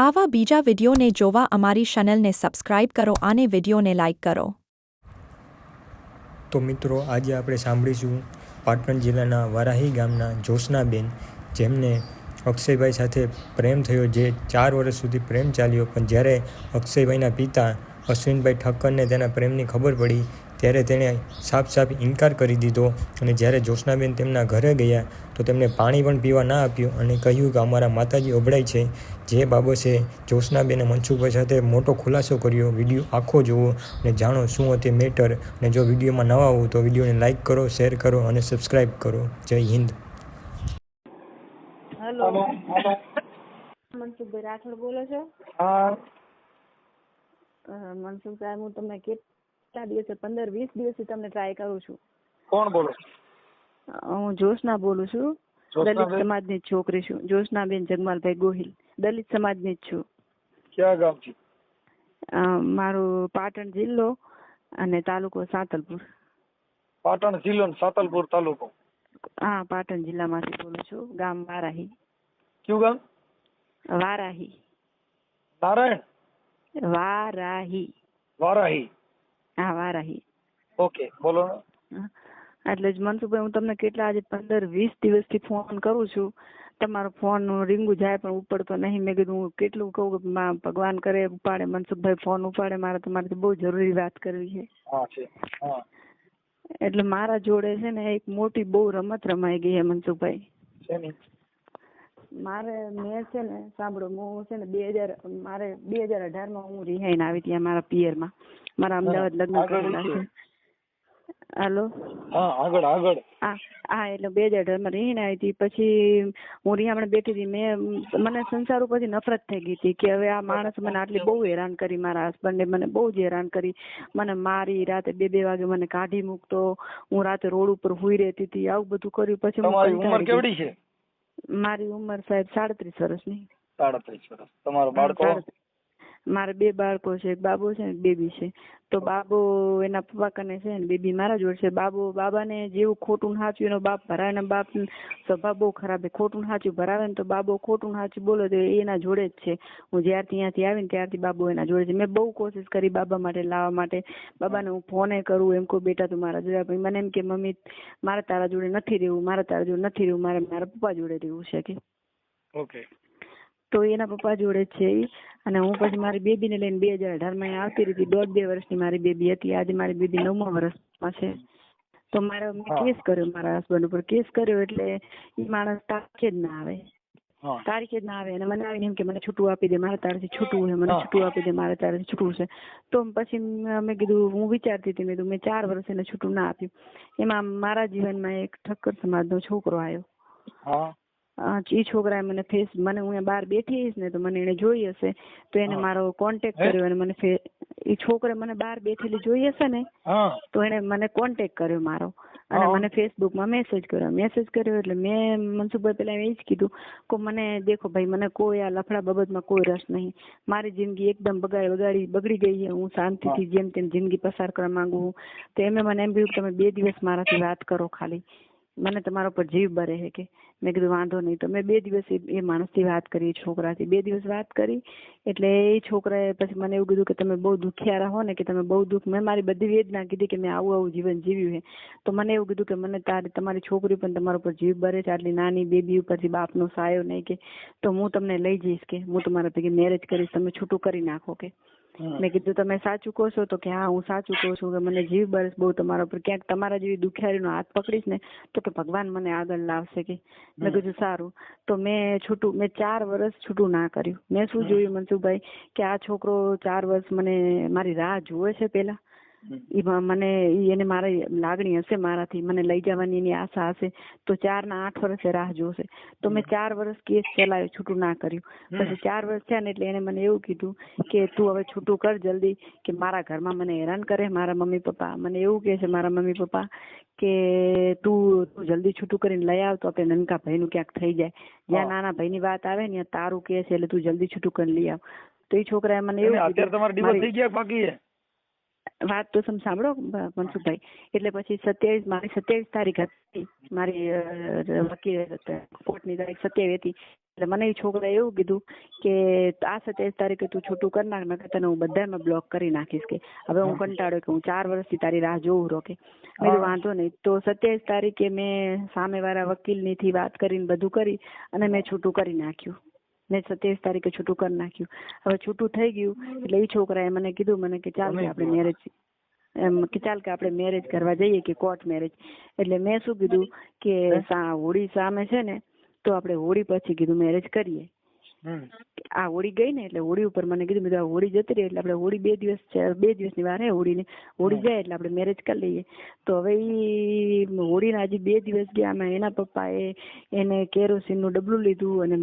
આવા બીજા વિડિયોને જોવા અમારી ચેનલને સબસ્ક્રાઇબ કરો અને વિડિયોને લાઇક કરો। તો મિત્રો આજે આપણે સાંભળીશું પાટણ જિલ્લાના વારાહી ગામના જોશનાબેન, જેમને અક્ષયભાઈ સાથે પ્રેમ થયો, જે 4 વર્ષ સુધી પ્રેમ ચાલ્યો। પણ જ્યારે અક્ષયભાઈના પિતા અશ્વિનભાઈ ઠક્કરને તેના પ્રેમની ખબર પડી ત્યારે તેણે સાફ ઇનકાર કરી દીધો। અને જ્યારે જોશનાબેન તેમના ઘરે ગયા તો તેમને પાણી પણ પીવા ના આપ્યું અને કહ્યું કે અમારા માતાજી અભડાય છે। જે બાબતે જોશનાબેને મનસુખભાઈ સાથે મોટો ખુલાસો કર્યો। વિડીયો આખો જુઓ અને જાણો શું હતી મેટર। અને જો વિડીયોમાં નવા હો તો વિડીયોને લાઇક કરો, શેર કરો અને સબસ્ક્રાઈબ કરો। જય હિન્દ। હેલો, મનસુખભાઈ રાઠોડ બોલો છો? હા, મનસુખભાઈ, હું તમને કેટલા દિવસે 15-20 દિવસથી તમને ટ્રાય કરું છું। કોણ બોલો? હું જોશના બોલું છું, જોશનાબેન? દલિત સમાજની જ છોકરી છું। જોશનાબેન જગમાલભાઈ ગોહિલ, દલિત સમાજની જ છું। ક્યાં ગામથી? મારું પાટણ જિલ્લો અને તાલુકો સાતલપુર। પાટણ જિલ્લો ને સાતલપુર તાલુકો? હા, પાટણ જિલ્લામાંથી બોલું છું, ગામ વારાહી। કયું ગામ? વારાહી। નારાયણ? વારાહી। વારાહી? હા, વારાહી। ઓકે, બોલો ને। એટલે જ મનસુખભાઈ, હું તમને કેટલા આજે 15-20 દિવસથી ફોન કરું છું, તમારો ફોન રીંગું જાય પણ ઉપડતો નહીં। મેં કીધું હું કેટલું કહું કે ભગવાન કરે ઉપાડે, મનસુખભાઈ ફોન ઉપાડે। મારે તમારાથી બહુ જરૂરી વાત કરવી છે। હા છે, હા। એટલે મારા જોડે છે ને એક મોટી બહુ રમત રમાઈ ગઈ છે મનસુખભાઈ। શેની? મેં છે ને, સાંભળો, હું છે ને 2018માં હું રિહાઈને આવી ત્યાં મારા પિયરમાં। મારા અમદાવાદ લગ્ન કરેલા છે। હાલો? હા, આગળ। હા, એટલે 2018માં રહીને આવી હતી। પછી હું રિહામણે બેઠી હતી, મને સંસાર ઉપરથી નફરત થઈ ગઈ હતી કે હવે આ માણસ મને આટલી બહુ હેરાન કરી, મારા હસબન્ડે મને બહુ જ હેરાન કરી, મને મારી, રાતે 2-2 વાગે મને કાઢી મૂકતો, હું રાતે રોડ ઉપર હુઈ રહેતી હતી, આવું બધું કર્યું। પછી તમારી ઉંમર કેવડી છે? મારી ઉંમર સાહેબ 37 વર્ષની। 37 વર્ષ। તમારો બાળકો? મારે 2 બાળકો છે, એક બાબો છે ને એક બેબી છે। તો બાબો એના પપ્પા કને છે ને બેબી મારા જોડે છે। બાબાને જેવું ખોટું સાચું એનો બાપ ભરાવે ને, બાપ સ્વભાવ બહુ ખરાબ છે। ખોટું સાચું ભરાવે ને તો બાબો ખોટું સાચું બોલે તો એના જોડે જ છે। હું જ્યારથી ત્યાંથી આવીને ત્યારથી બાબો એના જોડે છે। મેં બહુ કોશિશ કરી બાબા માટે લાવવા માટે, બાબાને હું ફોને કરું, એમ કહું બેટા તું મારા જોડે, પછી મને એમ કે મમ્મી મારે તારા જોડે નથી રહેવું, મારે મારા પપ્પા જોડે રહેવું છે કે। ઓકે। તો એના પપ્પા જોડે જ છે। અને હું પછી મારી બેબીને લઈને 2018માં આવતી રહી। 1.5-2 વર્ષની મારી બેબી હતી। આજે મારી બેબી 9મા વર્ષમાં છે। તો મેં કેસ કર્યો મારા હસબન્ડ ઉપર। કેસ કર્યો એટલે એ માણસ તારીખે જ ના આવે અને મને આવીને એમ કે મને છૂટું આપી દે, મારે તારાથી છૂટવું છે, મને છૂટું આપી દે, મારે તારાથી છૂટવું છે। તો પછી મેં કીધું, હું વિચારતી હતી, મેં 4 વર્ષ એને છૂટું ના આપ્યું। એમાં મારા જીવનમાં એક ઠક્કર સમાજનો છોકરો આવ્યો। એ છોકરાએ મને હું બહાર બેઠી હઈશ ને તો મને એને જોઈ હશે, તો એને મારો કોન્ટેક્ટ કર્યો અને એ છોકરે મને બહાર બેઠેલી જોઈ હશે ને તો એને મને કોન્ટેક્ટ કર્યો મારો, અને મને ફેસબુકમાં મેસેજ કર્યો। એટલે મેં મનસુખભાઈ પેલા એ જ કીધું કે મને દેખો ભાઈ, મને કોઈ આ લફડા બાબતમાં કોઈ રસ નહીં। મારી જિંદગી એકદમ બગડી ગઈ છે। હું શાંતિથી જેમ તેમ જિંદગી પસાર કરવા માંગુ છું। તો એમને મને એમ કીધું તમે 2 દિવસ મારાથી વાત કરો, ખાલી મને તમારા ઉપર જીવ બરે છે કે। મેં કીધું વાંધો નહીં। તો મેં 2 દિવસ એ માણસથી વાત કરી, છોકરાથી 2 દિવસ વાત કરી। એટલે એ છોકરાએ પછી મને એવું કીધું કે તમે બહુ દુખિયા રહો ને, કે તમે બહુ દુઃખ, મેં મારી બધી વેદના કીધી કે મેં આવું જીવન જીવ્યું છે। તો મને એવું કીધું કે મને તમારી છોકરી પણ તમારા ઉપર જીવ બરે છે, આટલી નાની બેબી ઉપરથી બાપનો સાયો નહીં કે, તો હું તમને લઈ જઈશ કે, હું તમારા ભેગી મેરેજ કરીશ, તમે છૂટું કરી નાખો કે। મેં કીધું તમે સાચું કહો છો? તો કે હા હું સાચું કહું છું, કે મને જીવ બરસ બહુ તમારા ઉપર, ક્યાંક તમારા જેવી દુખિયારીનો હાથ પકડીશ ને તો કે ભગવાન મને આગળ લાવશે કે। મેં કીધું સારું। તો મેં 4 વર્ષ છૂટું ના કર્યું। મેં શું જોયું મનસુખભાઈ, કે આ છોકરો 4 વર્ષ મારી રાહ જોવે છે પેલા, એને મારી લાગણી હશે મારાથી, મને લઈ જવાની એની આશા હશે, તો 4 ના 8 વર્ષે રાહ જોશે। તો મેં 4 વર્ષ કેસ ચલાવ્યો, છૂટું ના કર્યું। પછી 4 વર્ષ થયા ને એટલે એને મને એવું કીધું કે તું હવે છૂટું કર જલ્દી, કે મારા ઘરમાં મને હેરાન કરે મારા મમ્મી પપ્પા, મને એવું કહે છે મારા મમ્મી પપ્પા કે તું જલ્દી છૂટું કરીને લઈ આવ તો આપણે નનકા ભાઈનું ક્યાંક થઈ જાય। જ્યાં નાના ભાઈની વાત આવે ને તારું કહે છે, એટલે તું જલ્દી છૂટું કરીને લઈ આવ। તો એ છોકરાએ મને એવું અત્યારે તમારા ડિવોર્સ થઈ ગયા બાકી છે? વાત તો સાંભળો મનસુખભાઈ। એટલે પછી 27 તારીખ હતી મારી વકીલ કોર્ટની તારીખ 27 હતી। એટલે મને એ છોકરાએ એવું કીધું કે આ 27 તારીખે તું છૂટું કરી નાખ, નકર તને હું બધામાં બ્લોક કરી નાખીશ કે હવે હું કંટાળ્યો કે હું 4 વર્ષથી તારી રાહ જોઉં રહો કે. મેં કીધું વાંધો નહીં. તો 27 તારીખે મેં સામેવાળા વકીલનીથી વાત કરીને બધું કરી અને મેં છૂટું કરી નાખ્યું. મેં 27 તારીખે છૂટું કરી નાખ્યું. હવે છૂટું થઈ ગયું એટલે એ છોકરાએ મને કીધું મને કે ચાલ કે આપણે મેરેજ કે ચાલ કે આપણે મેરેજ કરવા જઈએ કે કોર્ટ મેરેજ. એટલે મેં શું કીધું કે હોળી સામે છે ને તો આપણે હોળી પછી કીધું મેરેજ કરીએ. આ હોળી ગઈ ને એટલે હોળી ઉપર મને કીધું આ હોળી જતી રહી એટલે આપણે હોળી 2 દિવસ છે, 2 દિવસની વાર હે હોળીની. હોળી જાય એટલે આપણે મેરેજ કરી લઈએ. તો હવે ઈ હોળીના હજી 2 દિવસ ગયા એના પપ્પાએ એને કેરોસીનનું ડબલું લીધું અને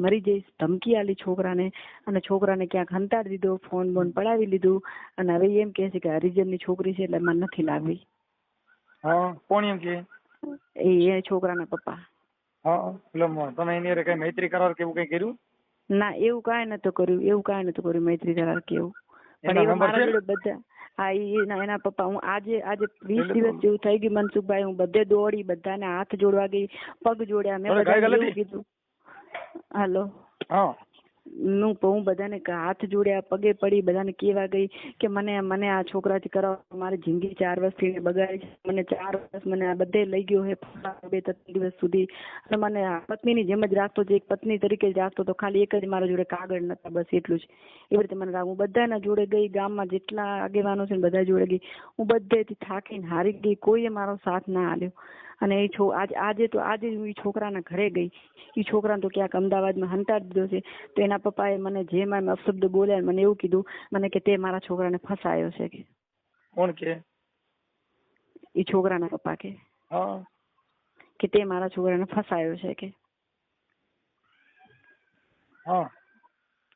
મરી જઈશ ધમકી આલી છોકરાને, અને છોકરાને ક્યાંક હંતાડી દીધો, ફોન બોન પડાવી લીધું, અને હવે એમ કહે છે કે હરિજનની છોકરી છે એટલે મને નથી લાગવી. કોણ એમ કે? એ છોકરાના પપ્પા. તમે એની હારે કઈ મૈત્રી કરાર કે એવું કઈ કર્યું? ના, એવું કાંઈ નતું કર્યું, મૈત્રી કરાર કે એવું. પણ એવા મારા જોડે બધા એના પપ્પા, હું આજે 20 દિવસ જેવું થઈ ગયું મનસુખભાઈ, હું બધે દોડી, બધાને હાથ જોડવા ગઈ, પગ જોડ્યા, મેં બધાને કીધું હાલો હું બધાને હાથ જોડ્યા, પગે પડી, બધાને કેવા ગઈ કે મને આ છોકરાથી કરાવો, મારી જિંદગી 4 વર્ષથી બગાડી છે, મને 4 વર્ષ મને આ બધે લઈ ગયો હે 2-3 દિવસ સુધી, અને મને પત્નીની જેમ જ રાખતો હતો, એક પત્ની તરીકે જ રાખતો હતો, ખાલી એક જ મારા જોડે કાગળ નતા, બસ એટલું જ. એવી રીતે મને હું બધાના જોડે ગઈ, ગામમાં જેટલા આગેવાનો છે બધા જોડે ગઈ, હું બધેથી થાકીને હારી ગઈ, કોઈએ મારો સાથ ના આલ્યો. અને આજે હું એ છોકરાના ઘરે ગઈ, એ છોકરાને તો ક્યાંક અમદાવાદમાં હંતાડી દીધો છે. તો એના પપ્પાએ મને જેમ અપશબ્દ બોલ્યા મને એવું કીધું મને કે તે મારા છોકરાને ફસાયો છે કે. કોણ કે? એ છોકરાના પપ્પા કે તે મારા છોકરાને ફસાયો છે કે.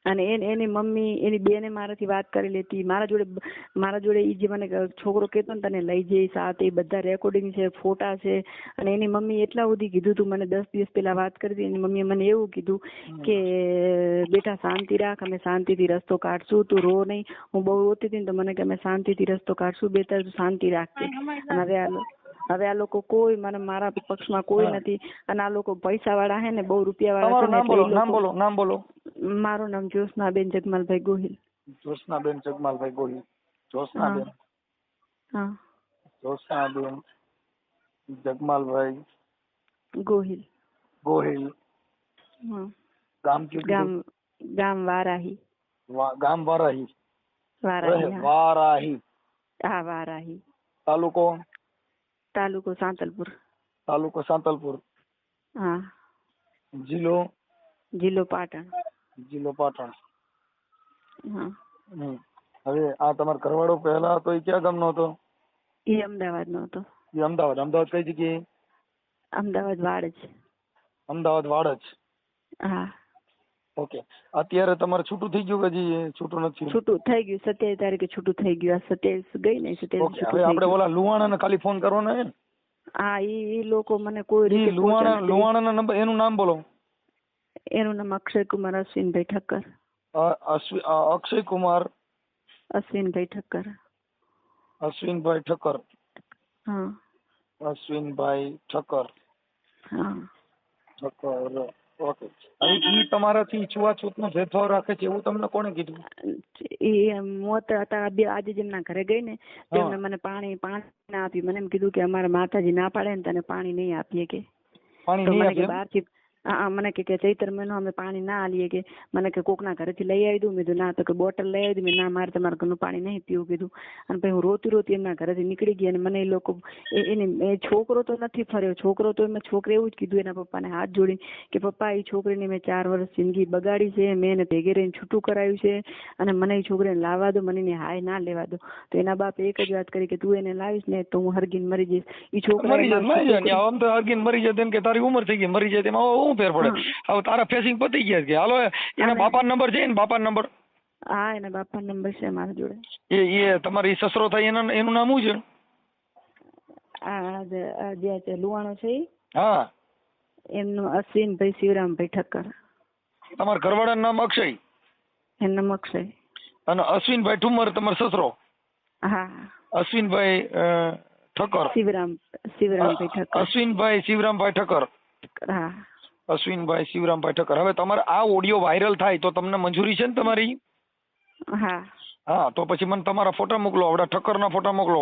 અને એની મમ્મી એની બેને મારાથી વાત કરેલી હતી, મારા જોડે એ જે મને છોકરો કહેતો ને તને લઈ જઈશ આ તે બધા રેકોર્ડિંગ છે, ફોટા છે. અને એની મમ્મી એટલા સુધી કીધું તું, મને 10 દિવસ પહેલા વાત કરી હતી, એની મમ્મીએ મને એવું કીધું કે બેટા શાંતિ રાખ, અમે શાંતિથી રસ્તો કાઢશું, તું રો નહીં. હું બહુ રોતી હતી ને તો મને કે અમે શાંતિથી રસ્તો કાઢશું, બેટા તું શાંતિ રાખજે. અને હવે આ લોકો કોઈ મારા પક્ષમાં કોઈ નથી, અને આ લોકો પૈસા વાળા હે ને, બહુ રૂપિયા વાળા. નામ બોલો. મારું નામ જ્યોત્સનાબેન જગમાલભાઈ ગોહિલ. જ્યોત્સનાબેન જગમાલભાઈ ગોહિલ. જ્યોત્સનાબેન જગમાલભાઈ ગોહિલ. ગામ વારાહી. ગામ વારાહી. વારાહી. હા, વારાહી. તાલુકો સાંતલપુર. હા. જિલ્લો પાટણ. હા. હવે આ તમારો ઘરવાળો પહેલા હતો એ ક્યાં ગામનો હતો? એ અમદાવાદનો હતો. અમદાવાદ કઈ જગ્યાએ? અમદાવાદ વાડજ. હા. ઓકે. અત્યારે તમારે છૂટું થઈ ગયું કે હજી છૂટું નથી? છૂટું થઈ ગયું, 27 તારીખે છૂટું થઈ ગયું. આ 27 ગઈ ને 27. હવે આપણે ઓલા લુવાણાને ખાલી ફોન કરવાનો છે ને? હા, એ લોકો મને કોઈ રીતે લુવાણાના નંબર, એનું નામ બોલો. એનું નામ અક્ષયકુમાર અશ્વિનભાઈ ઠક્કર. અક્ષયકુમાર અશ્વિનભાઈ ઠક્કર. હા. અશ્વિનભાઈ ઠક્કર. હા. ઓકે. ઈ તમારાથી છૂવાછૂતનો ભેદભાવ રાખે છે એવું તમને કોણે કીધું? એ મોત હતા આજે જેમના ઘરે ગઈ ને તેમને મને પાણી ના આપ્યું. મને એમ કીધું કે અમારા માતાજી ના પાડે ને તને પાણી નહીં આપીએ કે. બહારથી મને કે ચૈત્ર મહિનો અમે પાણી ના આલીએ કે. મને કે કોકના ઘરેથી લઈ આવી દઉં. મેં કીધું ના. તો કે બોટલ લઈ આવી દઉં. મેં ના, મારે તમારા ઘરનું પાણી નહીં પીવું કીધું. અને પછી હું રોતી એમના ઘરેથી નીકળી ગઈ. અને મને એ લોકો એ છોકરો તો નથી ફર્યો. છોકરો તો છોકરે એવું જ કીધું એના પપ્પાને હાથ જોડી કે પપ્પા એ છોકરીને મેં 4 વર્ષ જિંદગી બગાડી છે. મેં એને ભેગે રહીને છૂટું કરાયું છે અને મને એ છોકરીને લાવવા દો, મને એને હાય ના લેવા દો. તો એના બાપે એક જ વાત કરી કે તું એને લાવીશ ને તો હું હરગીને મરી જઈશ. એ છોકરા હરગીને મરી જાય કે તારી ઉંમર થઈ ગઈ મરી જાય તેમાં ફેર પડે. હવે તારા ફેસિંગ પતી ગયા કે હાલો એના બાપાનો નંબર છે ને? બાપાનો નંબર? હા, એના બાપાનો નંબર છે મારા જોડે. એ તમારી સસરો થાય એનું નામ શું છે? આ જે લુવાણો છે હા, એમનું અશ્વિનભાઈ શિવરામભાઈ ઠક્કર. તમારા ઘરવાળાનું નામ અક્ષય? એનું નામ અક્ષય. અને અશ્વિનભાઈ ઠુમર તમારો સસરો? હા. અશ્વિનભાઈ ઠક્કર. શિવરામભાઈ ઠક્કર. અશ્વિનભાઈ શિવરામભાઈ ઠક્કર. હા. અશ્વિનભાઈ શિવરામભાઈ ઠક્કર. હવે તમારે આ ઓડિયો વાયરલ થાય તો તમને મંજૂરી છે ને તમારી? હા હા, તો પછી મને તમારા ફોટા મોકલો, આપડા ઠક્કરના ફોટા મોકલો.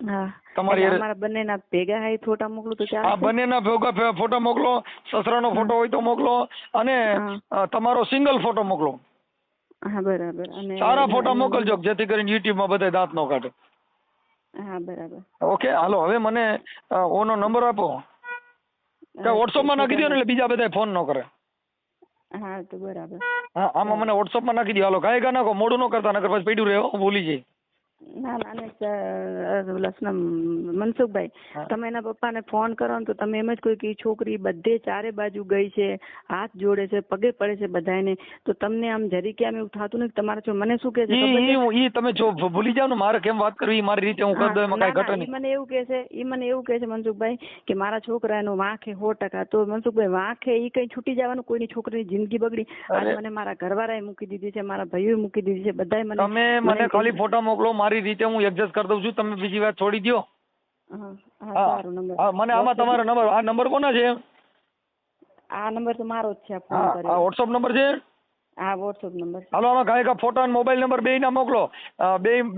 હા તમારી એટલે અમારા બંનેના ભેગા હે ફોટા મોકલું તો આ ચાલશે? બંનેના ભેગા ફોટા મોકલો, સસરાનો ફોટો હોય તો મોકલો, અને તમારો સિંગલ ફોટો મોકલો. હા બરાબર. અને સારા ફોટા મોકલજો જેથી કરીને યુટ્યુબ માં બધા દાંત નો કાઢે. હા બરાબર. ઓકે, હાલો હવે મને ઓનો નંબર આપો કે વોટ્સઅપ માં નાખી દો ને, એટલે બીજા બધા ફોન ન કરે. હા તો બરાબર. હા, આમાં મને વોટ્સઅપ માં નાખી દો. હાલો કાંઈ નાખો, મોડું ન કરતા, નકર પછી પડ્યું રહે, હું ભૂલી જઈ. ના ના લસના મનસુખભાઈ, તમે એના પપ્પાને ફોન કરો ને તો તમે એમ જ કોઈ કે ઈ છોકરી બધે ચારે બાજુ ગઈ છે, હાથ જોડે છે, પગે પડે છે બધાને, તો તમને આમ જરી કે આમ એવું થતું નથી તમારે? જો મને શું કે છે ઈ તમે જો ભૂલી જાવ ને, મારે કેમ વાત કરવી મારી રીતે હું કરી દઉં, એમાં કાંઈ ઘટે નહીં. મને એવું કે છે, ઈ મને એવું કે છે મનસુખભાઈ કે મારા છોકરાનો વાંખે 100%. તો મનસુખભાઈ વાંખે ઈ કઈ છૂટી જવાનું? કોઈની છોકરીની જિંદગી બગડી? આજે મને મારા ઘરવાળાએ મૂકી દીધી છે, મારા ભાઈઓએ મૂકી દીધી છે, બધાએ મને. તમે મને ખાલી ફોટા મોકલો, મારી રીતે હું એડજસ્ટ કરી દઉં છું. તમે બીજી વાત છોડી દો. હા, મને આમાં તમારો નંબર, આ નંબર કોનો છે? આ નંબર તો મારો જ છે. ફોન કર્યો. આ વોટ્સઅપ નંબર છે? હા વોટ્સઅપ નંબર. હાલો, આમાં કાંઈ ફોટો અને મોબાઈલ નંબર બે ના મોકલો.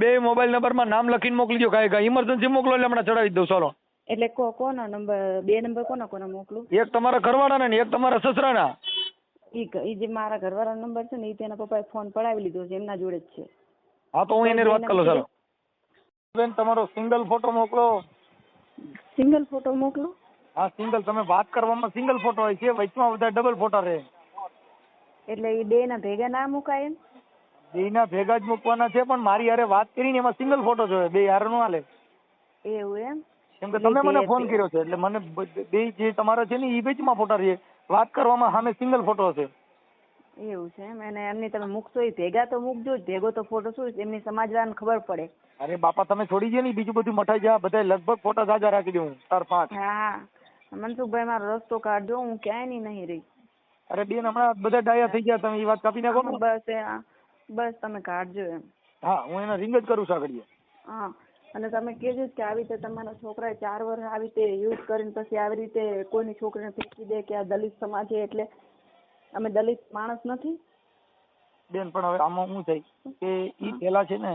બે મોબાઈલ નંબરમાં નામ લખીને મોકલી દો. કાંઈ ઇમરજન્સી મોકલો એટલે હમણાં ચડાવી દઉં. ચાલો. એટલે કોનો નંબર? બે નંબર કોના મોકલું? એક તમારા ઘરવાળાના ને એક તમારા સસરાના. ઈ જે મારા ઘરવાળાનો નંબર છે ને, ઈ તેના પપ્પાએ ફોન પડાવી લીધો છે, એમના જોડે જ છે. હા, તો હું એની વાત કરું. ચાલો બેન, તમારો સિંગલ ફોટો મોકલો. સિંગલ ફોટો મોકલો? હા, સિંગલ. તમે વાત કરવામાં સિંગલ ફોટો હોય છે, વચમાં બધા ડબલ ફોટા રહે. એટલે એ બે ના ભેગા ના મુકાય એમ? બેના ભેગા જ મૂકવાના છે, પણ મારી હારે વાત કરીને એમાં સિંગલ ફોટો જોઈએ, બે હારે નો હાલે. એવું એમ? કેમ કે તમે મને ફોન કર્યો છે, એટલે મને બે જે તમારા છે ને, એ બેચમાં ફોટા રહે. વાત કરવામાં સામે સિંગલ ફોટો છે. એવું છે એમ? અને એમની તમે મૂકશો એ ભેગા તો મૂકજો જ. ભેગો તો ફોટો શું, એમની સમાજવાળાને ખબર પડે. અરે બાપા, તમે છોડી દો ને, બીજું બધું મટાઈ જાય. બધા લગભગ ફોટા જાજા રાખી દઉં, 4-5. હા મનસુખભાઈ, મારો રસ્તો કાઢજો, હું ક્યાંય નહીં રહી. અરે બેન, હમણાં બધા ડાયા થઈ ગયા, તમે એ વાત કાપી નાખો. બસ તમે કાઢજો એમ. હા, હું એના રિંગ જ કરું છું આગળ. હા, અને તમે કહેજો કે આવી રીતે તમારા છોકરાએ 4 વર્ષ આવી રીતે યુઝ કરીને પછી આવી રીતે કોઈની છોકરીને ફેંકી દે કે આ દલિત સમાજ છે, એટલે અમે દલિત માણસ નથી બેન. પણ હવે આમાં શું થાય કે ઈ પેલા છે ને,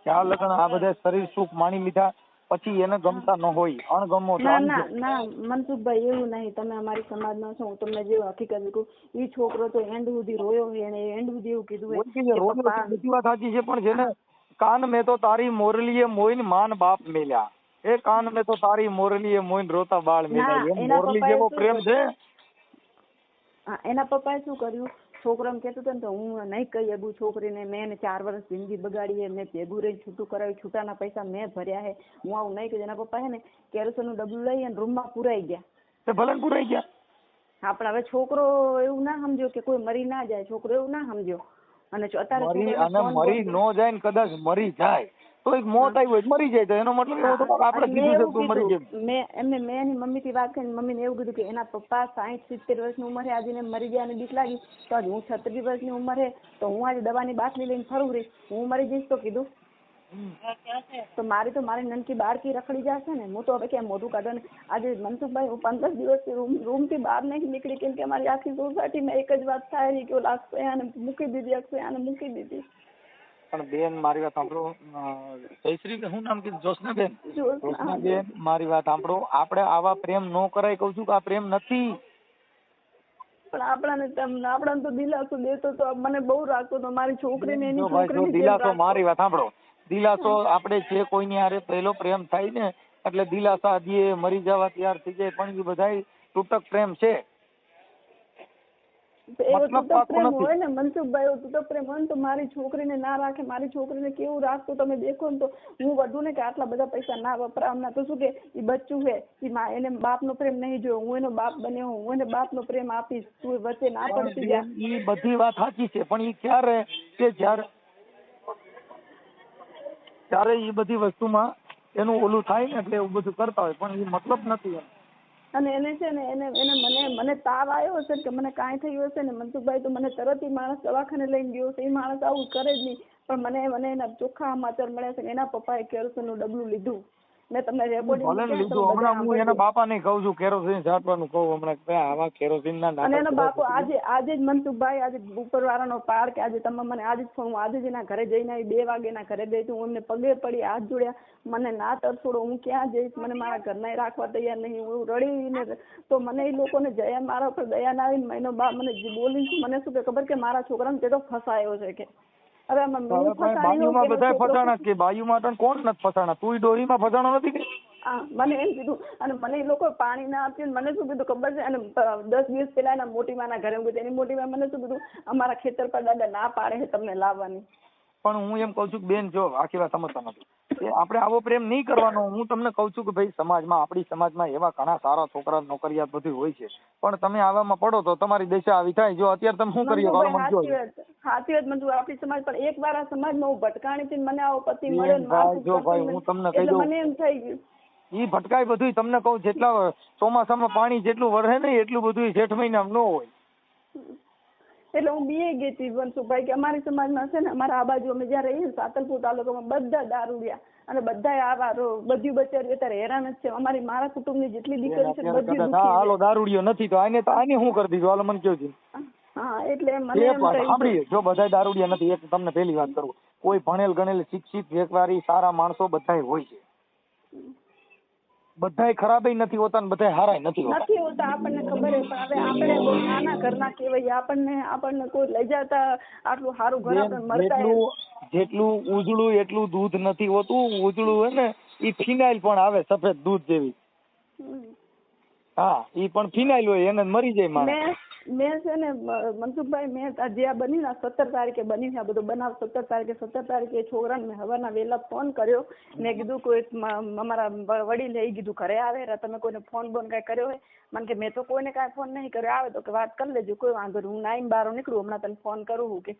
ચાર લગ્ન આ બધા શરીર સુખ માણી લીધા પછી એને ગમતા ન હોય, અણગમો. ના મનસુખભાઈ, એવું નહીં. તમે અમારી સમાજમાં છો, હું તમને જે હકીકત કહું, ઈ છોકરો તો એન્ડ સુધી રોયો હોય, એને એન્ડ સુધી એવું કીધું હોય. બધી વાત સાચી છે, પણ છે ને, કાન મેં તો તારી મોરલીએ મોઈન માન બાપ મેલ્યા. એ કાન મેં તો તારી મોરલીએ મોઈન રોતા બાળ મેલ્યા. એમ મોરલી જેવો પ્રેમ છે. એના પપ્પાએ શું કર્યું? છોકરો એમ કહેતો હતો ને, તો હું નહીં કહી શકું છોકરીને, મેં એને 4 વર્ષ જિંદગી બગાડી, મેં ભેગું રહી છૂટું કરાવ્યું, છૂટાના પૈસા મેં ભર્યા છે, હું આવું નહીં કહી. એના પપ્પા છે ને કેરોસીનનું ડબલું લઈ અને રૂમમાં પુરાઈ ગયા. ભલે પુરાઈ ગયા. હા, પણ હવે છોકરો એવું ના સમજો કે કોઈ મરી ના જાય. છોકરો એવું ના સમજો. અને અત્યારે મરી નો જાય ને, કદાચ મરી જાય તો એક મોત આવી હોય, મરી જાય તો એનો મતલબ એવો તો આપણે કીધું છે તું મરી જાય. મેં એની મમ્મી થી વાત કરીને મમ્મીને એવું કીધું કે એના પપ્પા 60-70 વર્ષની ઉંમરે આજે મરી જવાની બીક લાગી, તો આજે હું 36 વર્ષની ઉંમરે, તો હું આજે દવાની બાટલી લઈને ફરું રહી, હું મરી જઈશ તો કીધું તો મારી નનકી બાળકી રખડી જશે ને. હું તો હવે ક્યાં મોઢું કાઢો ને. આજે મનસુખભાઈ, હું 15 દિવસથી રૂમ થી બહાર નહીં નીકળી, કેમ કે અમારી આખી સોસાયટીમાં એક જ વાત થાય કે અક્ષયાને મૂકી દીધી, અક્ષયાને મૂકી દીધી. પણ બેન, મારી વાત સાંભળો. જયશ્રી કે શું નામ કીધું? જોશનાબેન. જોશનાબેન, મારી વાત સાંભળો. આપણે આવા પ્રેમ નો કરાય. કહું છું કે આ પ્રેમ નથી. પણ આપણાને તો દિલાસો દેતો તો મને બહુ રાખતો તો, મારી છોકરીને એની છોકરીને દિલાસો. મારી વાત સાંભળો. દિલાસો આપણે જે કોઈની હારે પહેલો પ્રેમ થાય ને, એટલે દિલાસા દે, મરી જવા તૈયાર થઈ જાય, પણ એ બધા તૂટક પ્રેમ છે. એવો તૂટક પ્રેમ હોય ને મનસુખભાઈ, એવો તૂટક પ્રેમ હોય ને તો મારી છોકરીને ના રાખે. મારી છોકરીને કેવું રાખતું તમે દેખો ને, તો હું વધુ ને કે આટલા બધા પૈસા ના વપરાવના, તો શું કે એ બચ્ચું છે, એને બાપનો પ્રેમ નહીં જોયો, હું એનો બાપ બન્યો, હું એને બાપનો પ્રેમ આપીશ, તું વચ્ચે ના પડતી જા. એ બધી વાત સાચી છે, પણ એ ક્યારે કે જ્યારે એ બધી વસ્તુમાં એનું ઓલું થાય ને, એટલે એવું બધું કરતા હોય, પણ એ મતલબ નથી. અને એને છે ને એને મને તાવ આવ્યો હશે કે મને કાંઈ થયું હશે ને મનસુખભાઈ, તો મને તરત એ માણસ દવાખાને લઈને ગયો છે. એ માણસ આવું કરે જ નહીં, પણ મને એના ચોખ્ખા સમાચાર મળ્યા છે કે એના પપ્પાએ કેરોસીનનું ડબલું લીધું મેં તમને રેકોર્ડિંગ ભલે ને લીધું. હમણાં હું એના બાપાને કહું છું કેરોસીન છાંટવાનું કહું હમણાં કે આવા કેરોસીન ના અને એનો બાપુ આજે જ મનસુખભાઈ આજે ઉપરવાળાનો પાર કે આજે તમે મને આજે જ ફોન આજે જ એના ઘરે જઈને આવી 2 વાગે એના ઘરે ગઈ હું એમને પગે પડી હાથ જોડ્યા મને ના તરછોડો હું ક્યાં જઈશ મને મારા ઘરના રાખવા તૈયાર નહીં હું રડીને તો મને એ લોકોને જયા મારા ઉપર દયા ના આવીને એનો બાપ મને બોલી મને શું કે ખબર કે મારા છોકરાને કેટલો ફસાયો છે કે હવે બાયુમાં બધા ફસાણા કે બાયુમાં કોણ નથી ફસાણા તું ડોરીમાં ફસાણો નથી કે મને એમ કીધું અને મને એ લોકો પાણી ના આપ્યું મને શું કીધું ખબર છે અને 10 દિવસ પહેલા એના મોટીમાના ઘરે હું ગઈ એની મોટીમાં મને શું કીધું અમારા ખેતર પર દાદા ના પાડે છે તમને લાવવાની પણ હું એમ કઉ છું કે બેન જો આખી વાત સમજતા નથી આપણે આવો પ્રેમ નહીં કરવાનો હું તમને કઉ છું કે ભાઈ સમાજમાં આપણી સમાજમાં એવા ઘણા સારા છોકરા નોકરિયાત બધું હોય છે પણ તમે આવામાં પડો તો તમારી દશા આવી થાય જો અત્યારે તમે શું કરી સાચી વાત મંજુ આપણી સમાજ પણ એક વાર આ સમાજમાં હું ભટકાણી હતી મને આવો પતિ મળ્યો જો ભાઈ હું તમને કહી દઉં મને એમ થઈ ગયું ઈ ભટકાય બધું તમને કહું જેટલા ચોમાસામાં પાણી જેટલું વરસે ને એટલું બધું જેઠ મહિનામાં ન હોય એટલે હું બીએ ગઈ હતી મનસુખભાઈ કે અમારી સમાજમાં છે ને અમારા આ બાજુ અમે જ્યાં રહીએ સાતલપુર તાલુકામાં બધા દારૂડિયા અને બધા આવા બધી બચારી અત્યારે હેરાન જ છે અમારી મારા કુટુંબની જેટલી દીકરી છે બધી હાલો દારૂડિયો નથી તો આને શું કરી દીધું હાલો મને કહો છે હા એટલે મને એમ સાંભળીએ જો બધા દારૂડિયા નથી એક તમને પહેલી વાત કરું કોઈ ભણેલ ગણેલ શિક્ષિત વેકવારી સારા માણસો બધા હોય છે બધાય ખરાબય નથી હોતા ને બધાય હારાય નથી હોતા આપણને ખબર છે પણ હવે આપણે બહુ નાના ઘરના કહેવાય આપણને કોઈ લઈ જતા આટલું સારું ઘર આપણે મળતા જેટલું ઉજળું એટલું દૂધ નથી હોતું ઉજળું હોય ને ઈ ફિનાઇલ પણ આવે સફેદ દૂધ જેવી હા ઈ પણ ફિનાઇલ હોય એને મરી જાય માણસ મેં છે ને મનસુખભાઈ મેં જે આ બની 17 તારીખે બની આ બધું બનાવ 17 તારીખે છોકરાને મેં હવારના વહેલા ફોન કર્યો મેં કીધું કોઈ અમારા વડીલ એ કીધું ઘરે આવે તમે કોઈને ફોન બોન કઈ કર્યો હોય મને કે મેં તો કોઈને કાંઈ ફોન નહીં કર્યો આવે તો કે વાત કરી લેજો કોઈ વાંધો નહીં હું 9 12 નીકળું હમણાં તને ફોન કરું કે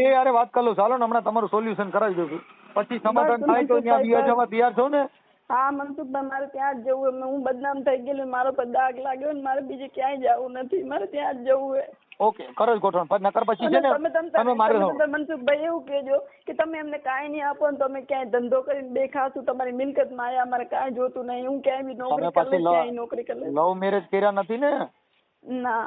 યાર વાત કરી લઉં ચાલો ને હમણાં તમારું સોલ્યુશન કરાવી દઉં છું પછી સમાધાન થાય તો ત્યાં બી જવા તૈયાર છો ને હા મનસુખભાઈ મારે ત્યાં જ જવું હું બદનામ થઈ ગયેલું મારો પર દાગ લાગ્યો ને મારે બીજે ક્યાંય જવું નથી મારે ત્યાં જ જવું હે ઓકે કરો જ ગોઠવણ નકર પછી છે ને તમે મનસુખભાઈ એવું કહેજો કે તમે એમને કાંઈ નહીં આપો ને તમે ક્યાંય ધંધો કરીને દેખાશું તમારી મિલકતમાં આયા અમારે કાંઈ જોતું નહીં હું ક્યાંય બી નોકરી કરી ક્યાંય નોકરી કરી લવ મેરેજ કર્યા નથી ને ના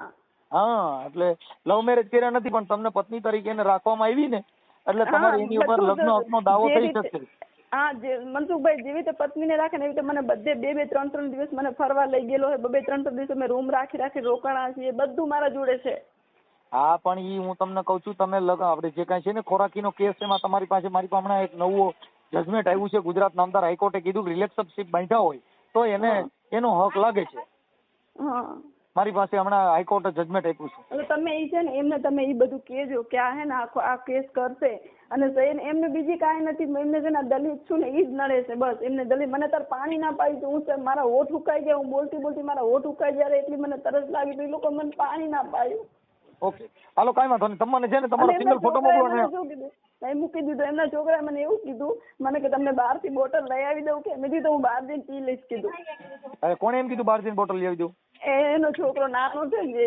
હા એટલે લવ મેરેજ કર્યા નથી પણ તમને પત્ની તરીકે એને રાખવામાં આવી ને એટલે તમારે એની ઉપર લગ્ન હકનો દાવો થઈ શકશે હા જે મનસુખભાઈ જેવી રીતે પત્નીને રાખે ને એવી રીતે મને બધે 2-3 દિવસ મને ફરવા લઈ ગયેલો હોય 2-3 દિવસ મેં રૂમ રાખી રોકાણા છીએ બધું મારા જોડે છે હા પણ ઈ હું તમને કઉ છું તમે આપણે જે કાંઈ છે ને ખોરાકીનો કેસ છે એમાં તમારી પાસે મારી પાસે હમણાં એક નવું જજમેન્ટ આવ્યું છે ગુજરાત નામદાર હાઈકોર્ટે કીધું રિલેશનશીપ બાંધ્યા હોય તો એને એનો હક લાગે છે હા મારી પાસે હમણાં હાઈકોર્ટે જજમેન્ટ આપ્યું છે એટલે તમે એ છે ને એમને તમે એ બધું કહેજો કે આ હે ને આ કેસ કરશે અને એમને બીજી કાંઈ નથી એમને છે ને દલિત છું ને એ જ નડે છે બસ એમને દલિત મને તાર પાણી ના પાડી તો હું મારા હોઠ ઉકાઈ ગયા હું બોલતી મારા હોઠ ઉકાઈ ગયા એટલી મને તરસ લાગી તો એ લોકો મને પાણી ના પાડ્યું ઓકે હાલો કાંઈ વાંધો નહીં તમને છે ને તમારો સિંગલ ફોટો મોકલો ને મૂકી દીધું એમના છોકરાએ મને એવું કીધું મને કે તમને 12થી બોટલ લઈ આવી દઉં કે મેં કીધું હું 12 જઈને પી લઈશ કીધું કોણે એમ કીધું 12 જઈને બોટલ લઈ આવી દઉં એનો છોકરો નાનો છે ને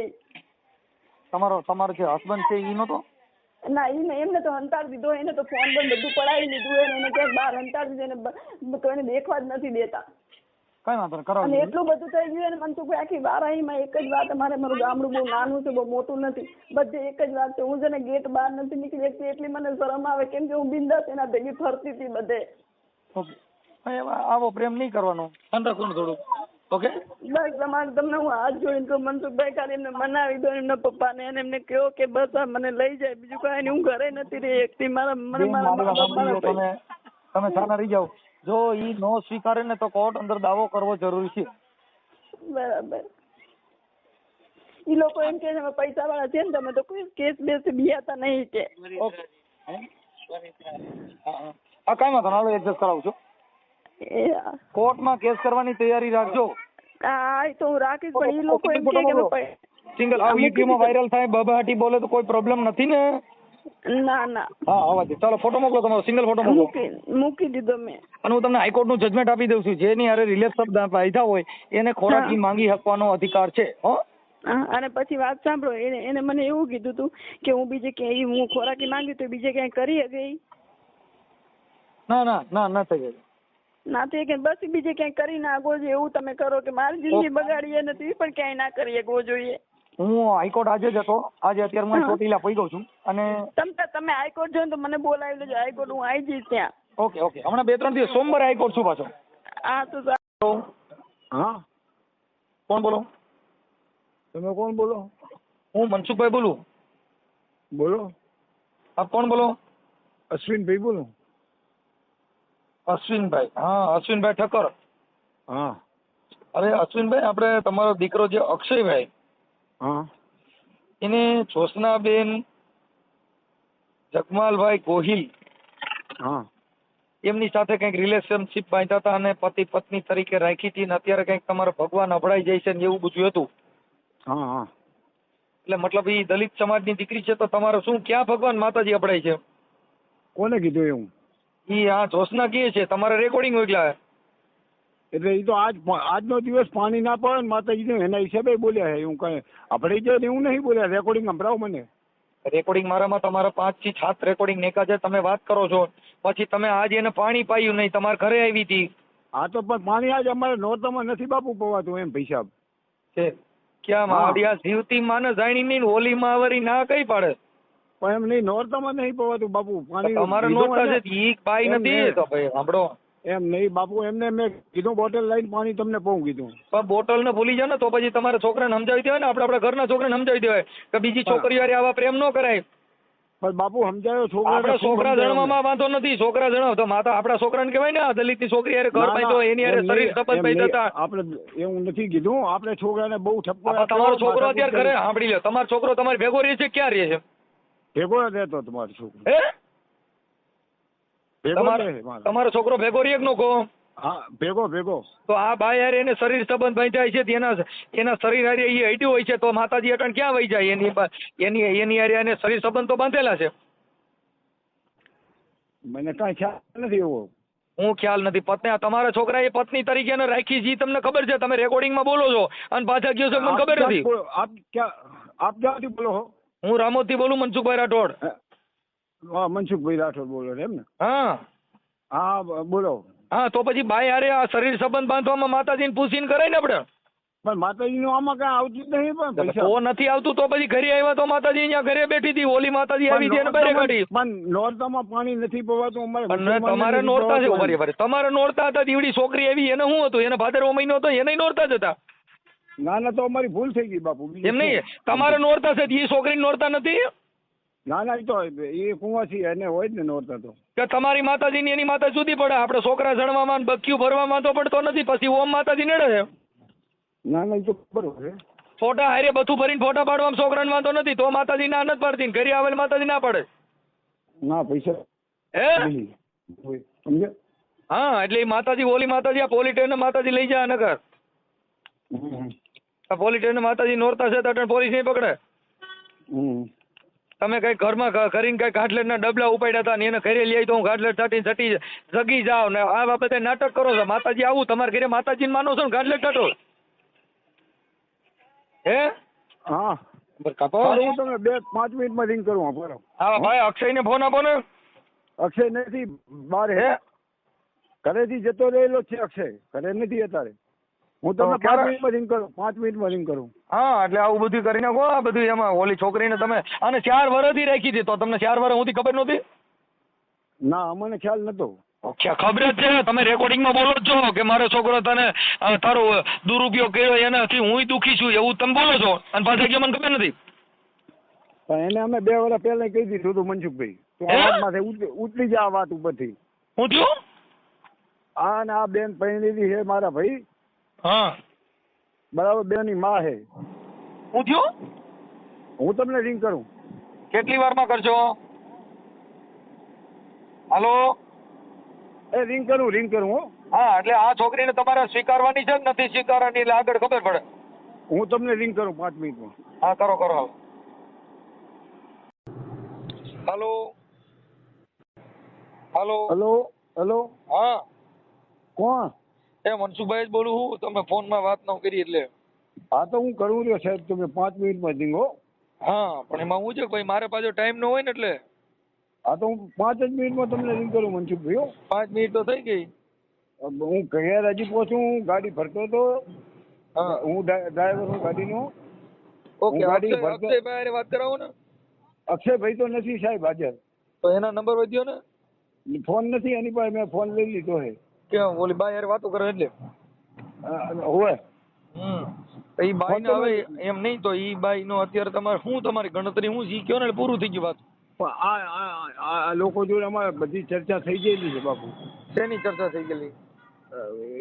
તમારો જે હસબન્ડ છે ઈ નતો ના એમને તો હંતાડી દીધો એને તો ફોન પણ બધું પડાવી લીધું એને ક્યાંક બહાર હંતાડી દીધું તો એને દેખવા જ નથી દેતા કઈ વાંધો નહીં કરાવો અને એટલું બધું થઈ ગયું ને મનસુખભાઈ આખી વારાહીમાં એક જ વાત મારું ગામડું બહુ નાનું છે બહુ મોટું નથી બધે એક જ વાત છે હું છે ને ગેટ બહાર નથી નીકળી શકતી એટલી મને શરમ આવે કેમ કે હું બિંદાસ એના ભેગી ફરતી હતી બધે ઓકે આવો પ્રેમ નહીં કરવાનો ઠંડ રાખવાનું થોડું ઓકે બસ તમને હું હાથ જોઈને કહું મનસુખભાઈ ખાલી એમને મનાવી દો એમના પપ્પાને અને એમને કહો કે બસ આ મને લઈ જાય બીજું કાંઈ નહીં હું ઘરે નથી રહી એકથી તમે સાના રહી જાઓ જો ઈ નો સ્વીકારે ને તો કોર્ટ અંદર દાવો કરવો જરૂરી છે બરાબર ઈ લોકો એમ કે છે પૈસા વાળા છે ને તમે તો કોઈ કેસ બેસ બિયાતા નહીં કે ઓકે હા કાંઈ વાંધો હાલો એડજસ્ટ કરાવું છું કોર્ટમાં કેસ કરવાની તૈયારી રાખજો હા તો હું રાખીશ પણ ઈ લોકો એમ કે સિંગલ આ વિડીયોમાં વાયરલ થાય બબાહાટી બોલે તો કોઈ પ્રોબ્લેમ નથી ને ના હા અવાજ ચાલો ફોટો મોકલો તમારો સિંગલ ફોટો મોકલો મૂકી દીધો મેં અને હું તમને હાઈકોર્ટ નું જજમેન્ટ આપી દઉં છું જેની હારે રિલેટ શબ્દ બાંધ્યા હોય એને ખોરાકી માંગી શકવાનો અધિકાર છે હો અને પછી વાત સાંભળો એને મને એવું કીધું હતું કે હું બીજે ક્યાંય હું ખોરાકી માંગી તો બીજે ક્યાંય કરી ગઈ ના થઈ ગઈ નાથી કે બસ બીજે ક્યાંય કરી નાખો છો એવું તમે કરો કે મારી જિંદગી બગાડીએ નથી પણ ક્યાંય ના કરી શકવો જોઈએ. હું હાઈકોર્ટ આજે જ હતો, આજે અત્યારે હું ચોટીલા પહોંચ્યો છું અને તમે હાઈકોર્ટ જો તો મને બોલાવી લેજો. હાઈકોર્ટ હું આવી જઈશ ત્યાં. ઓકે ઓકે હમણાં 2-3 દિવસ સોમવારે હાઈકોર્ટ છું પાછો. હા તો સારું. હા કોણ બોલો? તમે કોણ બોલો? હું મનસુખભાઈ બોલું. બોલો. આપ કોણ બોલો? અશ્વિનભાઈ બોલો. અશ્વિનભાઈ? હા અશ્વિનભાઈ ઠક્કર. હા અરે અશ્વિનભાઈ, આપણે તમારો દીકરો જે અક્ષયભાઈ, હા એને જ્યોત્સનાબેન જગમાલભાઈ ગોહિલ હા એમની સાથે કંઈક રિલેશનશીપ બાંધ્યા હતા અને પતિ પત્ની તરીકે રાખી હતી ને અત્યારે કંઈક તમારો ભગવાન અભડાઈ જાય છે ને એવું બધું હતું. હા હા એટલે મતલબ એ દલિત સમાજની દીકરી છે તો તમારો શું ક્યાં ભગવાન માતાજી અભડાય છે? કોને કીધું એવું? ઈ આ જ્યોત્સના કહે છે, તમારે રેકોર્ડિંગ મોકલ્યા. એટલે એ તો આજનો દિવસ પાણી ના પડે ને માતાજીને એના હિસાબે બોલ્યા છે. હું કઈ આપણે જાય એવું નહીં બોલ્યા. રેકોર્ડિંગ સંભળાવો મને. રેકોર્ડિંગ મારામાં તમારા 5 થી 7 રેકોર્ડિંગ નેકા છે. તમે વાત કરો છો પછી તમે આજે એને પાણી પાયું નહીં, તમારા ઘરે આવી હતી. હા તો પણ પાણી આજે અમારે નોરતામાં નથી બાપુ પવાતું એમ પૈસા છે ક્યાં માવડિયા જીવતી માને જાણી નહીં હોલીમાં વરી ના કઈ પાડે. પણ એમ નહીં, નોરતામાં નહીં પવાતું બાપુ પાણી. તમારે નોરતા છે ઈ બાઈ નથી તો ભાઈ સાંભળો. એમ નહીં બાપુ, એમને મેં કીધું બોટલ લઈને પાણી તમને પહોંચ કીધું. પણ બોટલ ને ભૂલી જાવ ને તો પછી તમારા છોકરાને સમજાવી દેવાય ને. આપણા ઘરના છોકરાને સમજાવી દેવાય કે બીજી છોકરીઓ હારે આવા પ્રેમ ન કરાય. પણ બાપુ સમજાયો આપણા છોકરા જણવામાં વાંધો નથી. છોકરા જણાવ તો માતા આપણા છોકરાને કહેવાય ને આ દલિતની છોકરી હારે ઘર બાંધ્યો એની હારે શરીર સંબંધ બાંધ્યા હતા. આપણે એવું નથી કીધું. આપણે છોકરાને બહુ ઠપકો. તમારો છોકરો અત્યારે ઘરે સાંભળી લો, તમારો છોકરો તમારી ભેગો રહે છે ક્યાં રહે છે? ભેગો રહેતો તમારો છોકરો. તમારો છોકરો ભેગો રહે કે નો કહો? હા ભેગો. તો આ બાય હારે એને શરીર સંબંધ બાંધ્યા છે, એના શરીર હારે એ હટ્યું હોય છે તો માતાજી અટણ ક્યાં વહી જાય? એની હારે એને શરીર સંબંધ તો બાંધેલા છે. મને કાંઈ ખ્યાલ નથી એવો. હું ખ્યાલ નથી. પત્ની તમારા છોકરાએ પત્ની તરીકે એને રાખી છે તમને ખબર છે? તમે રેકોર્ડિંગમાં બોલો છો અને પાછા ગયો છો મને ખબર નથી. આપ ક્યાંથી બોલો છો? હું રામોદથી બોલું, મનસુખભાઈ રાઠોડ. હા મનસુખભાઈ રાઠોડ બોલો એમ ને? હા હા બોલો. હા તો પછી બાય હારે આ શરીર સંબંધ બાંધવામાં માતાજીને પૂછીને કરાય ને આપણે. પણ માતાજીનું આમાં કાંઈ આવતું જ નહીં. પણ પૈસા તો નથી આવતું તો પછી ઘરે આવ્યા તો માતાજી અહીંયા ઘરે બેઠી હતી. ઓલી માતાજી આવી હતી એને બહાર કાઢી. પણ નોરતામાં પાણી નથી પવાતું અમારે. તમારે નોરતા છે બરાબર. તમારે નોરતા હતા દીવડી છોકરી આવી એને શું હતું? એને ભાદરવો મહિનો હતો એને નોરતા જ હતા. ના તો અમારી ભૂલ થઈ ગઈ બાપુ. એમ નહીં, તમારે નોરતા છે એ છોકરી નોરતા નથી. ના તો એ કુંવાસી એને હોય જ ને નોરતા તો. કે તમારી માતાજી ની એની માતા જુદી પડે. આપણે છોકરા જણવામાં બક્યું ભરવામાં તો પડતો નથી. પછી ઓમ માતાજી નડે છે. ના તો બરોબર છે. ફોટા હારે બધું ભરીને ફોટા પાડવામાં છોકરાને વાંધો નથી તો માતાજી ના નથી પાડતી. ઘરે આવેલ માતાજી ના પાડે. ના પૈસા હે હા એટલે એ માતાજી ઓલી માતાજી આ પોલીટેન માતાજી લઈ જાય નગર. આ પોલીટેન માતાજી નોરતા છે તો પોલીસ નહીં પકડે. તમે કઈ ઘરમાં કરીને કઈ ઘાટલેટ ના ડબલા ઉપાડ્યા હતા ને એને ઘરે લઈ આવી તો હું ઘાટલેટ છાટી જગી જાવ ને આ બાબતે નાટક કરો છો. માતાજી આવું તમારે ઘરે માતાજી માનો છો ને ઘાટલેટ છાટો? હે હા હું તમને 2-5 મિનિટમાં રિંગ કરું. હા ભાઈ અક્ષય ને ફોન આપો ને. અક્ષય નથી બહાર હે, ઘરેથી જતો રહેલો છે અક્ષય. ઘરે નથી અત્યારે. હું તમને 5 મિનિટમાં રિંગ કરું. 5 મિનિટમાં રિંગ કરું. હા એટલે આવું બધું કરીને કહો. આ બધું એમાં ઓલી છોકરીને તમે અને 4 વર્ષથી રાખી હતી તો તમને 4 વર્ષ સુધી ખબર નહોતી? ના અમને ખ્યાલ નતો. ખબર જ છે. તમે રેકોર્ડિંગમાં બોલો જ છો કે મારો છોકરો તને તારો દુરુપયોગ કર્યો એનાથી હું દુઃખી છું એવું તમે બોલો છો અને પાછા કે મને ખબર નથી. પણ એને અમે 2 વર્ષ પહેલા કહી દીધું હતું મનસુખભાઈ. તો આ માથે ઉતરી જા વાત ઉપરથી. હું થયું? આ ને આ બેન પરણેલી છે મારા ભાઈ. હા બરાબર. બેની માં છે. હું થયું? હું તમને રિંગ કરું. કેટલી વારમાં કરજો? હાલો રિંગ કરું હો. હા એટલે આ છોકરીને તમારે સ્વીકારવાની છે કે નથી સ્વીકારવાની એટલે આગળ ખબર પડે. હું તમને રિંગ કરું 5 મિનિટમાં. હા કરો. હાલો હેલો. હા કોણ? એ મનસુખભાઈ જ બોલું હું. તમે ફોનમાં વાત ન કરી એટલે. હા તો હું કરું રહ્યો સાહેબ. તમે 5 મિનિટમાં રિંગ હો. હા પણ એમાં હું છે ભાઈ મારે પાછો ટાઈમ ન હોય ને એટલે. હા તો હું 5 જ મિનિટમાં તમને રિંગ કરું મનસુખભાઈ. 5 મિનિટ તો થઈ ગઈ. હું ઘેર હજી પહોંચું, હું ગાડી ભરતો હતો. હા હું ડ્રાઈવર હું ગાડીનો. ઓકે. હું ગાડી ભરતો. અક્ષયભાઈ હારે વાત કરાવો ને. અક્ષયભાઈ તો નથી સાહેબ હાજર. તો એના નંબર વધ્યો ને. ફોન નથી એની પાસે, મેં ફોન લઈ લીધો છે. કેમ ઓલી બાઈ હારે વાતો કરે એટલે. હોય તો ઈ બાઈ ને હવે એમ નહીં તો ઈ બાઈ નો અત્યારે તમારે શું તમારી ગણતરી શું છે કયો ને એટલે પૂરું થઈ ગયું વાત. પણ આ લોકો જોડે અમારે બધી ચર્ચા થઈ ગયેલી છે બાપુ. શેની ચર્ચા થઈ ગયેલી?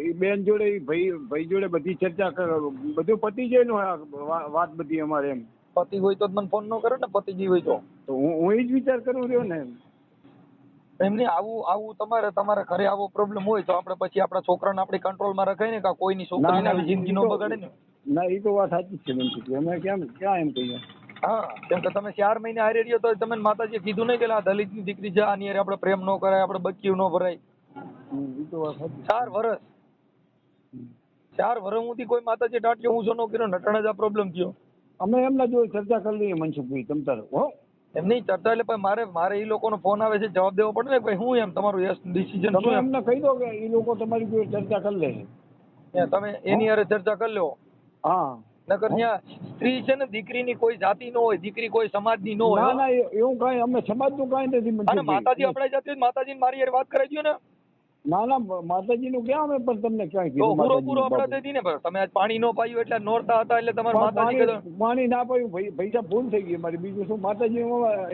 એ બેન જોડે ઈ ભાઈ જોડે બધી ચર્ચા બધું પતી ગયેલું વાત બધી અમારે એમ. પતિ હોય તો મને ફોન ન કરે ને, પતિજી હોય તો હું એ જ વિચાર કરું રહ્યો ને. એમને આવું તમારા ઘરે આવો પ્રોબ્લેમ હોય તો આપણે પછી આપણા છોકરાને આપણે કંટ્રોલમાં રખાય ને, કાં કોઈની છોકરીને આવી જિંદગી નો બગાડે ને. ના એ તો વાત સાચી જ છે મનસુખભાઈ, અમે ક્યાં એમ કહીએ. હા કેમ કે તમે 4 મહિને હારે રહ્યો તો તમે માતાજીએ કીધું નહીં કે આ દલિતની દીકરી છે, આની હારે આપણે પ્રેમ ન કરાય, આપણે બચ્યું ન ભરાય. એ તો વાત સાચી. 4 વર્ષ 4 વર્ષ સુધી કોઈ માતાજી ડાંટ્યો હું જો ન કર્યો, નટણ જ આ પ્રોબ્લેમ થયો. અમે એમના જોડે ચર્ચા કરી લઈએ મનસુખભાઈ, તમ તારે હો. એમ નહીં ચર્ચા એટલે પણ મારે એ લોકોનો ફોન આવે છે, જવાબ દેવો પડે ને ભાઈ હું એમ તમારું ડિસિઝન તમે શું એમ. એમને કહી દો કે એ લોકો તમારી જોડે ચર્ચા કરી લે. તમે એની હારે ચર્ચા કરી લો. હા નકર ત્યાં સ્ત્રી છે ને દીકરીની કોઈ જાતિ નો હોય, દીકરી કોઈ સમાજની નો હોય. ના ના એવું કઈ અમે સમાજનું કઈ નથી અને મનસુખભાઈ. માતાજી આપણા જાતિ માતાજી મારી હારે વાત કરાવી દો ને. ના ના માતાજીનું ક્યાં અમે પણ તમને ક્યાં તો કીધું પૂરો માતાજીનું આપણા બાબત. દે ને પણ તમે આજ પાણી નો પાયું એટલે નોરતા હતા એટલે તમારે માતાજી કીધું. પાણી ના પાયું પૈસા ભૂલ થઈ ગઈ મારી. બીજું શું માતાજી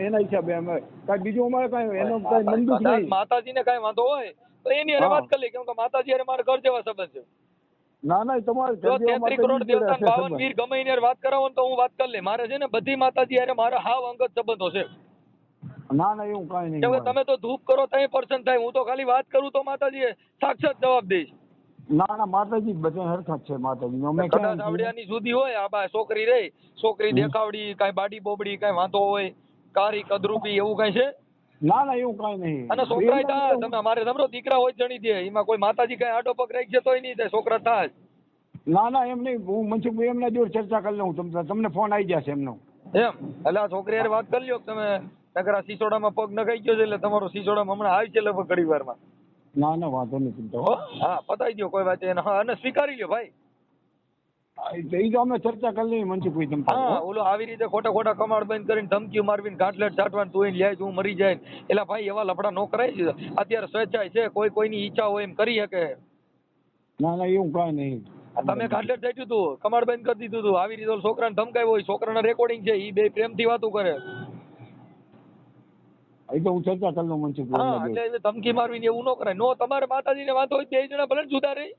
એના હિસાબે અમે કઈ બીજું અમારે કઈ એનો કઈ મંદુક કદાચ નહીં. માતાજીને કઈ વાંધો હોય તો એની હારે વાત કરી લે, કેમ કે માતાજી હારે મારા ઘર જેવા સંબંધ છે. ના ના તમારે જો 33 કરોડ દેવતાન 52 વીર ગમે એની હારે વાત કરાવો ને તો હું વાત કરી લે. મારે છે ને બધી માતાજી હારે મારા હાવ અંગત સંબંધો છે. ના ના એવું કઈ નહીં. કેમ કે તમે તો ધૂપ કરો તઈ પર્સન થાય, હું તો ખાલી વાત કરું તો માતાજી સાક્ષાત જવાબ દઈશ. ના ના માતાજી બધા હરખા જ છે માતાજી. અમે કદાચ આવડિયાની સુધી હોય આ બા છોકરી રહી, છોકરી દેખાવડી, કાંઈ બાડી બોબડી, કાંઈ વાંધો હોય, કારી કદરૂપી એવું કાંઈ છે? ના ના એવું કઈ નહીં. અને છોકરા થાય તમે અમારે સમજો દીકરા હોય જણી દે, એમાં કોઈ માતાજી કઈ આડો પગ રાખી છે તોય નહીં થાય, છોકરા થાય. ના ના એમ નહીં, હું મનસુખભાઈ એમના જોડે ચર્ચા કરી લઉં. તમને ફોન આવી જશે એમનો. એમ એટલે આ છોકરી યાર વાત કરી લ્યો તમે. નકર આ સિસોડામાં પગ નખાઈ ગયો છે એટલે તમારો સિસોડામાં હમણાં આવી છે લગભગ ઘડી વારમાં. ના ના વાંધો નહીં. હા પતાઈ દો કોઈ વાત એને. હા અને સ્વીકારી લ્યો ભાઈ. એ તો અમે ચર્ચા કરી લઈએ મનસુખભાઈ તમ તારે. હા ઓલો આવી રીતે ખોટા ખોટા કમાડ બંધ કરીને ધમકીઓ મારવીને ગાંઠલેટ ચાટવાનું તું લે હું મરી જાય એટલે ભાઈ એવા લફડા નો કરાય છે. અત્યારે સ્વેચ્છાય છે, કોઈની ઈચ્છા હોય એમ કરી શકે. ના ના એવું કઈ નહીં. તમે ગાંઠલેટ ચાટ્યું તું, કમાડ બંધ કરી દીધું તું, આવી રીતે છોકરાને ધમકાવ્યો હોય, છોકરાના રેકોર્ડિંગ છે, ઈ બે પ્રેમથી વાતું કરે. એ તો હું ચર્ચા કરી લઉં મનસુખભાઈ. હા એટલે ધમકી મારવીને એવું ન કરાય. નો તમારે માતાજીને વાંધો હોય 2 જણા ભલે જુદા રહી,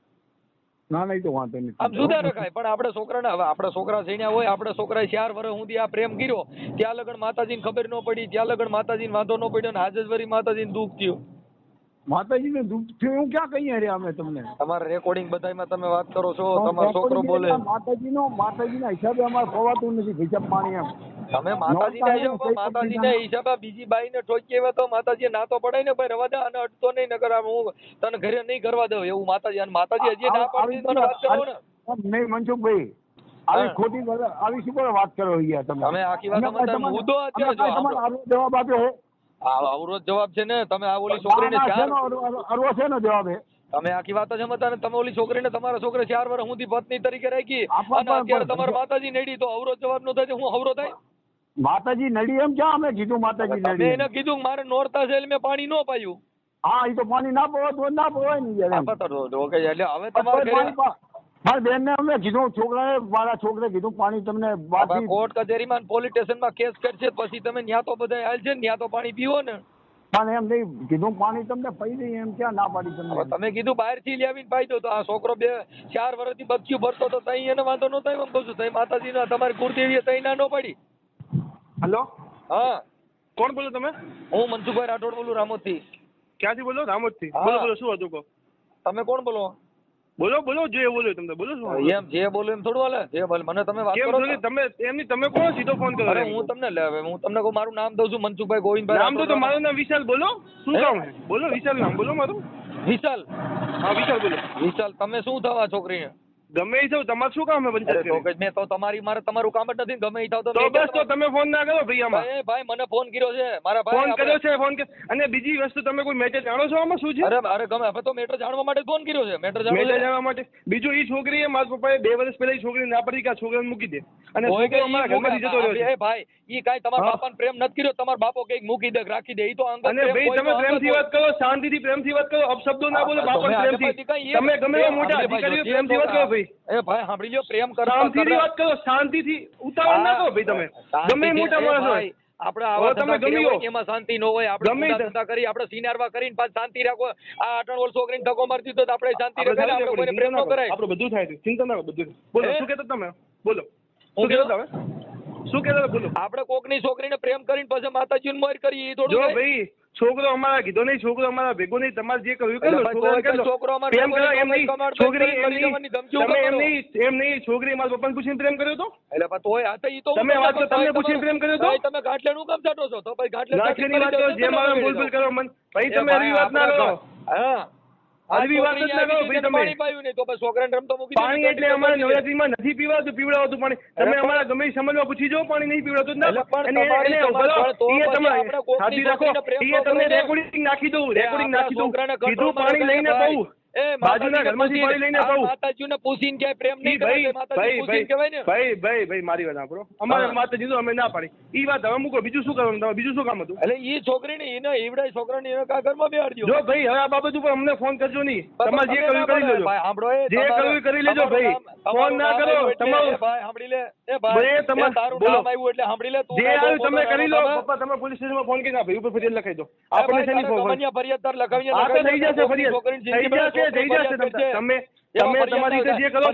ના ના એ તો વાંધો નહીં. આમ જુદા રખાય. પણ આપણે છોકરાને હવે આપણે છોકરા જઈને હોય, આપણે છોકરાએ 4 વર્ષ સુધી આ પ્રેમ કર્યો, ત્યાં લગન માતાજીને ખબર ન પડી, ત્યાં લગન માતાજીને વાંધો ન પડ્યો, ને આજે જ વળી માતાજીને દુઃખ થયું. માતાજીને દુઃખ થયું એવું ક્યાં કહીએ રે અમે તમને. તમારા રેકોર્ડિંગ બધામાં તમે વાત કરો છો, તમારો છોકરો બોલે. માતાજીના હિસાબે અમારે ખવાતું નથી હિસાબ પાણી એમ. તમે માતાજીના હિસાબે બીજી બાઈને ઠોકી આવ્યા તો માતાજી ના તો પડાય ને ભાઈ, રવા દે અને અટતો નહીં, નકર હું તને ઘરે નહીં કરવા દઉં એવું માતાજી. અને માતાજી હજી ના પાડી મને વાત કરો ને. નહીં મનસુખભાઈ આવી ખોટી આવી શું કરો વાત કરો યાર તમે. તમે આખી વાત મુદ્દો અત્યારે જવાબ આપ્યો હે. અવરોધ જવાબ છે ને. તમે આ ઓલી છોકરીને અરવો છે ને જવાબ હે. તમે આખી વાત જ સમજતા ને. તમે ઓલી છોકરીને તમારા છોકરે 4 વર્ષ સુધી પત્ની તરીકે રાખી અને અત્યારે તમારા માતાજી નડી તો અવરોધ જવાબ નો થાય, હું અવરોધ થાય? માતાજી નડી એમ ક્યાં અમે કીધું માતાજી મેં નડી. એને કીધું મારે નોરતા છે એટલે મેં પાણી ન પાયું. હા એ તો પાણી ના પવાય તો ના પવાય ને યાર. એટલે હવે તમારે ઘરે મારી બેન ને અમે કીધું, છોકરાએ મારા છોકરે કીધું પાણી તમને કોર્ટ કચેરીમાં પોલીસ સ્ટેશનમાં કેસ કરશે પછી તમે ન્યા તો બધા આવેલ છે ને, ન્યા તો પાણી પીવો ને. પણ એમ નહીં કીધું પાણી તમને પી દઈએ એમ ક્યાં ના પાડી તમને. તમે કીધું બહાર થી લાવીને પાઈ દો તો આ છોકરો 4 વર્ષથી બચ્યું ભરતો તો તઈ એને વાંધો ન થાય. એમ કહું છું તઈ માતાજી તમારી કુળદેવી તઈ ના ન પડી. હેલો હા કોણ બોલો તમે? હું મનસુખભાઈ રાઠોડ બોલું રામોદ થી. ક્યાંથી બોલો? રામોદ થી. હા. બોલો બોલો શું હતું કહો. તમે કોણ બોલો? બોલો બોલો જે બોલો તમને બોલો શું. એમ જે બોલો એમ થોડું હાલે. જે બોલે મને તમે વાત કેમ કરો છો? તમે એમની તમે કોણ સીધો ફોન કરો? અરે હું તમને કહું મારું નામ દઉં છું મનસુખભાઈ ગોવિંદભાઈ. નામ તો મારું નામ વિશાલ. બોલો શું કામ છે? બોલો વિશાલ નામ બોલો મારું. વિશાલ. હા વિશાલ બોલો. વિશાલ તમે શું થવા છોકરીને? ગમે એ થયું તમારે શું કામ છે અરે પંચાયત તો કરી? કે મેં તો મારે તમારું કામ જ નથી ને, ગમે ઈ થાવ તો તો મેં બસ તો તમે ફોન ના કરો ભાઈ આમાં. ભાઈ મને ફોન કર્યો છે મારા ફોન ભાઈ કર્યો છે ફોન અને બીજી વસ્તુ તમે કોઈ મેટર જાણો છો આમાં શું છે? અરે ગમે હવે તો મેટર જાણવા માટે ફોન કર્યો છે, મેટર મેટર જાણવા માટે. બીજું ઈ છોકરીએ મારા પપ્પાએ 2 વર્ષ પહેલા ઈ છોકરી ના પડી કે આ છોકરાને મૂકી દે અને છોકરો અમારા ઘરમાંથી જતો રહ્યો છે. ભાઈ ઈ કાઈ તમારા બાપાને પ્રેમ નથી કર્યો, તમારો બાપો કઈક મૂકી દે રાખી દે, ઈ તો અંગત અને પ્રેમ ભાઈ હોય તમે તો અંગત પ્રેમથી હોય. વાત કરો, શાંતિથી પ્રેમથી વાત કરો, અપશબ્દો ના બોલો બાપા તમે પ્રેમથી. કઈ તમે ગમે એવા મોટા અધિકારીઓ પ્રેમથી વાત કરો ભાઈ. એ ભાઈ સાંભળી લ્યો, પ્રેમ કરવા શાંતિથી વાત કરો, શાંતિથી ઉતાવળ ના કરો ભાઈ તમે. ગમે એ મોટા માણસ હોય. આપણે આવા તમે ધંધા ગમી કર્યા હો. હોય એમાં શાંતિ ન હોય, આપણે ગમે ગુંડા ધંધા કરી, આપણે સિનારવા કરીને પાછું શાંતિ રાખો. આ 18 વર્ષ છોકરીને ધક્કો મારી દીધો તો આપણે શાંતિ આપણે રાખીએ, આપણે કોઈને પ્રેમ ન કરાય. આપણે બધું થાય છે, ચિંતા ના કરો, બધું થાય. બોલો હે? શું કહેતા તમે? બોલો હું શું કહેતા તમે? શું કહેતા હતા? બોલો. આપણે કોકની છોકરીને પ્રેમ કરીને પછી માતાજીને મોર કરી ઈ થોડું જો થાય? ભાઈ છોકરો અમારા કીધો નહીં, છોકરો અમારા ભેગો નહીં, તમારે જે કરવું એ એટલે કરો. ભાઈ છોકરાને કોઈ કરી લો. છોકરો અમારે પ્રેમ ભેગો કરો નહીં, એમ નહીં. કમાડ છોકરી કરી એમ દેવાની નહીં. ધમકીઓ તમે કરો. એમ નહીં છોકરી મારા પપ્પાને પૂછીને પ્રેમ કર્યો તો? એટલે પણ તોય આ તો ઈ તો તમે વાત કરો, તમને પૂછીને પ્રેમ કર્યો તો? ભાઈ તમે ગાંઠલે નું કામ ચાટો છો? તો ભાઈ ગાંઠલે ગાંઠિયાની વાત કરો, જે મારા બોલબોલ કરો મન. ભાઈ એ તમે એવી વાત ના કરો. હા આવી વાત જ ના કરો ભાઈ તમે. પાણી પાયું નહીં તો પછી છોકરાને રમતો મૂકી દીધું. પાણી એટલે અમારે નવરાત્રીમાં નથી પીવાતું, પીવડાવતું પાણી. તમે અમારા ગમે એ સમાજમાં પૂછી જો, પાણી નહીં પીવડાવતું જ એટલે ના. પણ એને તમારી એને સમાજ ઉભો રહો. પણ તો ઈએ પછી તમે આપણે કોકની સાચી રાખો. છોકરીને પ્રેમ ઈએ ન તમને કરીને. રેકોર્ડિંગ નાખી દઉં, રેકોર્ડિંગ નાખી દઉં. છોકરાને કીધું control પાણી માં લઈને રખાય પાઉં. એ બાજુના માતાજીને ઘરમાંથી પૂછીને, પાણી લઈને આ પાઉં. માતાજીને પૂછીને ક્યાંય પ્રેમ નહીં કરે, ભાઈ માતાજીને પૂછીને કહેવાય ને. ભાઈ મારી વાત સાંભળો. અમારે હા. માતાજી તો અમે ના પાડી. ઈ વાત હવે મૂકો. બીજું શું કરવાનું તમારે? બીજું શું કામ હતું? એટલે ઈ છોકરીને એને ઈવડાય છોકરાને એને કા ઘરમાં બેહાડજો. જો ભાઈ હવે આ બાબત ઉપર અમને ફોન કરજો નહીં. તમારે જે કરવું એ કરી લેજો. ભાઈ સાંભળો, એ જે તમારે- કરવું એ કરી લેજો તમારું ભાઈ. નામ- ફોન ના તમારું કરો. નામ આવ્યું એટલે- તમારું એ ભાઈ સાંભળી લે, એ ભાઈ, ભાઈ તમારે- એ તારું બોલો. નામ આવ્યું એટલે સાંભળી લે. તું જે કાંઈ આવ્યું બહુ તમે પોતાનો કરી લો. નામ આવે. પપ્પા તમે પોલીસ સ્ટેશનમાં ફોન કરીને ભાઈ ઉપર ફરિયાદ લખાઈ દો. આ આપણે ભાઈ શેની તારે ફોન? ગમનિયા ફરિયાદ તાર લખાવીને હા તો લખાવી થઈ દે. જશે છોકરીની ફરિયાદ. જિંદગી થઈ જશે છોકરી થઈ જશે. ફરિયાદ કરશે. તમે એવા તમારી રીતે જે કરો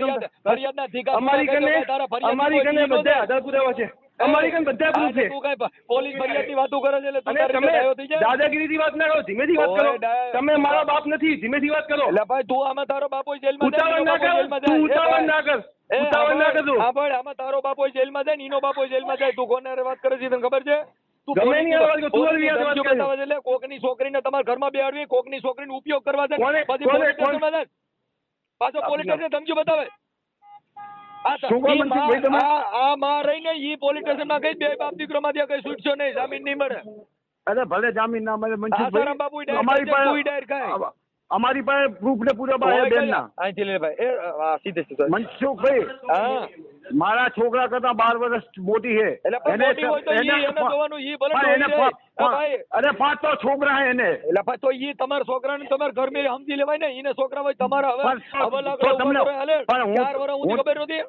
ફરિયાદના ધિકા અમારી સુધા કને કરજો, તારા ફરિયાદ અમારી કોઈ કને ચીજ ન બધા થાય. આધાર પુરાવા છે. અમારી કને બધા પ્રૂફ છે. તું કાંઈ પોલીસ ફરિયાદની વાતો કરે છે એટલે તું અને તારી તમે રીતે ડાયો થઈ જાય. દાદાગીરીથી વાત ના કરો, ધીમેથી વાત કરો. તમે મારા બાપ નથી, ધીમેથી વાત કરો. એટલે ભાઈ તું આમાં તારો બાપો જેલમાં જાય, ઉતાવળ એનો ના બાપો કર. જેલમાં તું જાય. ઉતાવળ ના કર. એ ઉતાવળ ના કરજો. હા ભાઈ આમાં તારો બાપો જેલમાં જાય ને એનો બાપો જેલમાં જાય. તું કોને હારે વાત કરે છે તને ખબર છે? તું ગમે પોલીસની એની હારે વાત કર, તું પોલીસની હારે વાત ધમકીઓ કર. બતાવે છે એટલે કોકની છોકરીને તમારા ઘરમાં બેહાડવી, કોકની છોકરીનો ઉપયોગ કરવા છે, કોને- પછી કોને- પોલીસ સ્ટેશનમાં જાય. પાછો પોલીસ સ્ટેશને ધમકીઓ બતાવે. આ તો- શું કામ ઈ નથી ભાઈ તમે? આ માં રહીને ઈ પોલીસ સ્ટેશનમાં કઈ બે બાપ દીકરોમાંથી કઈ છૂટશો નહીં, જામીન નહીં મળે. અરે ભલે જામીન ના મળે આસારામ બાપુ ઈ મનસુખભાઈ ડાયર તું ઈ ડાયર ખાય. અમારી પાસે પ્રૂફ ને પુરાવા છે બેન ના. અહીંથી લે ભાઈ સીધે સીધો. મનસુખભાઈ હા મારા છોકરા કરતા 12 વર્ષ મોટી છે. એટલે પણ મોટી હોય તો ઈ એને જોવાનું, ઈ ભલે પણ એને જોઈ જાય. ભાઈ અરે 5 તો છોકરા છે એને. એટલે પછી તો ઈ તમારા છોકરાને તમારા ઘર મેં સમજી લેવાય ને, ઈને છોકરા હોય તમારા હવે પણ લાગે તો તમને- હાલે પણ હું- 4 વર્ષ સુધી ખબર નહોતી.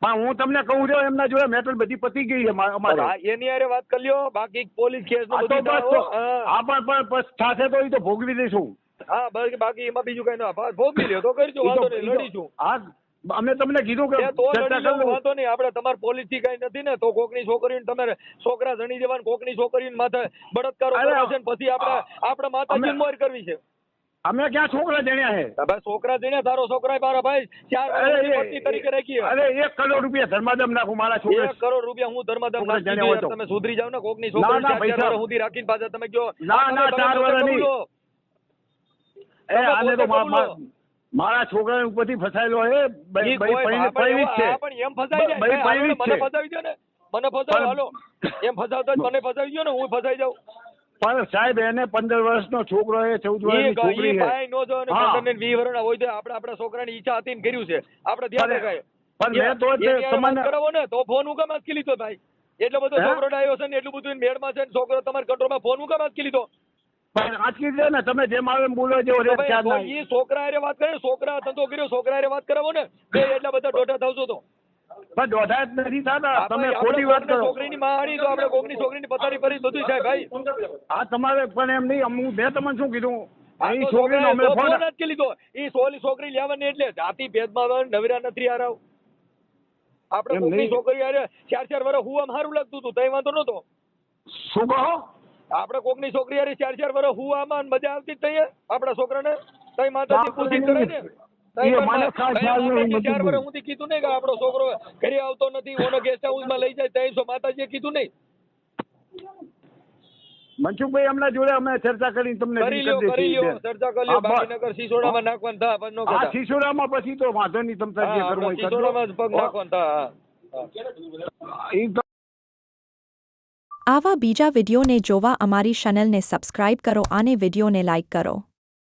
પણ હું તમને કહું છું એમના જોડે મેટર બધી પતી ગઈ છે અમારે. હા, એની હારે વાત કરી લ્યો, બાકી પોલીસ કેસ આ તો બસ તો- આ પણ સાથે તો ઈ તો ભોગવી દઈશું. હા બાકી એમાં બીજું કઈ ના ભોગવી લ્યો તો કરજો, વાંધો નહીં, લડીશું. હા અમે તમને કીધું કે એ તો ચર્ચા લડી લેવું, કરી વાંધો નહીં. આપણે તમારે પોલીસ થી કઈ નથી ને, તો કોકની છોકરીને તમારે છોકરા જણી દેવાનું, કોકની છોકરીને માથે બળાત્કારો અરે, કરવો છે ને પછી આપણે માતાજીને મોર કરવી છે. અમે ક્યાં છોકરા જણ્યા છે. ભાઈ છોકરા જઈને તારો છોકરા મારા ભાઈ 4 વર્ષની પત્ની તરીકે રાખી. અરે 1 કરોડ રૂપિયા ધર્માદમ નાખું મારા છોકરા. 1 કરોડ રૂપિયા હું ધર્માદમ છોકરા નાખી જણ્યા હોય દઉં. તો. તમે સુધરી જાવ ને, કોકની ના, છોકરી ના, 4 પૈસા. વર્ષ સુધી રાખીને પાછા તમે કહો ના, ના, 4 વર્ષ નહીં. આને તો મારા છોકરા ઉપરથી ફસાયેલો છે. ઈ કોઈ પૈણી જ છે. પણ એમ ફસાઈ જાય. ભાઈ, ભાઈ, પૈણી જ મને છે. ફસાવી દો ને, મને ફસાવો, હાલો એમ ફસાવતો જ મને ફસાવી દો ને, હું ફસાઈ જાઉં. પણ સાહેબ એને 15 વર્ષનો છોકરો છે, 14 વર્ષની છોકરી છે. ભાઈ નો જો ને હા. 15 ને 20 વર્ષના હોય તો આપણા છોકરાની ઈચ્છા હતી ને કર્યું છે, આપણે ધ્યાન પણ- રખાય. પણ મેં તો એની હારે તમને- વાત કરાવો ને તો ફોન હું કામ આંચકી લીધો ભાઈ? એટલો બધો હે? છોકરો ડાયો છે ને, એટલું બધું મેળમાં છે ને, છોકરો તમારા કંટ્રોલમાં, ફોન હું કામ આંચકી લીધો? પણ આંચકી દે ને તમે જેમ આવે એમ બોલો જેવો તો રેટ ભાઈ, ચાર્જ તો નહીં. ઈ છોકરા હારે વાત કરે, છોકરા ધંધો કર્યો, છોકરા હારે વાત કરાવો ને, બે એટલા બધા દોઢા થાવશો તો. પણ દોઢા જ નથી થતા. તમે આપણે ખોટી વાત કોકની કરો. છોકરીની માણી તો આપણે કોકની છોકરીની પથારી ફરી બધું થાય ભાઈ. આ તમારે પણ એમ નહીં. મેં તમને શું કીધું આ અહીં તો છોકરીનો અમે છોકરાએ ફોન ફોન જ લીધો. ઈ સોલી છોકરી લેવાની એટલે જાતિ ભેદમાં નવીરા નથી હારાવ. આપણે એમ કોકની નહીં. છોકરી હારે 4 વર્ષ હુવા સારું લાગતું હતું, તઈ વાંધો નતો. શું કહો? આપણે કોકની છોકરી હારે 4 વર્ષ હુવામાં મજા આવતી જ તઈ આપણા છોકરાને. તઈ માતાજી પૂછી કરે ને. એ મને ખાસ ખ્યાલ નથી. 4 વર્ષ સુધી કીધું નહીં કે આપણો છોકરો ઘરે આવતો નથી, ઓનો ગેસ્ટ હાઉસમાં લઈ જાય, તઈ માતાજીએ કીધું નહીં. મનસુખભાઈ હમણાં જોડે અમે ચર્ચા કરીને તમને કરી રિંગ લ્યો કરી દઈશું, બેન. ચર્ચા કરી લ્યો. હા, બસ. ગાંધીનગર સિસોડામાં નાખવાનું થાય પણ નો હા, કહેતા. સિસોડામાં પછી તો વાંધો નહીં, તમે તાર જે હા, કરવું હોય આપણે એ કરજો. સિસોડામાં જ પગ નાખવાનું થાય. હા. ઈ તો આવા બીજા વિડિયોને જોવા અમારી ચેનલને સબસ્ક્રાઇબ કરો અને વિડિયોને લાઇક કરો.